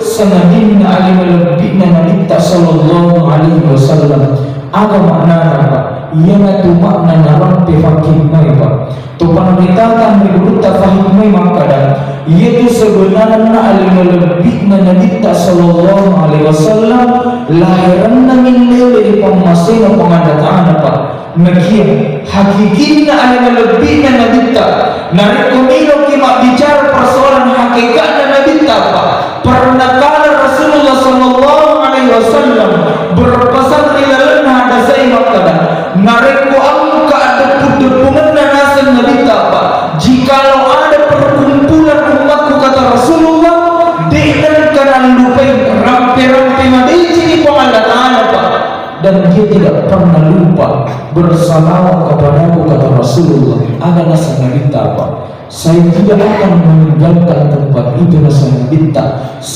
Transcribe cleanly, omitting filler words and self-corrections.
sanadin alim lebih Nabi sallallahu alaihi wasallam. Aga makna apa? Ia ngatu makna narampe fakih mai pak. Tupan kita kan berurut tafahim mai makada. Ia tu sebenarnya alim lebih Nabi sallallahu alaihi wasallam lahiran min lewe pemasin pengandataan apa? Nakia hakikinya alim lebih Nabi narik kumilo kima bicara persoalan hakikatnya Nabi apa? Pernah kala Rasulullah sallallahu alaihi wasallam berpesan ilalana ada saya makada narik ku angka ada pudepungan nasan Nabi apa? Jikalau ada perkumpulan umatku kata Rasulullah dengan kanan lupai rampe-rampe madici di pengandataan apa? Dan dia tidak pernah lupa bersalawat kepadaku kata Rasulullah. Ada nasa Nabi apa? Saya tidak akan meninggalkan tempat itu nasa Nabi.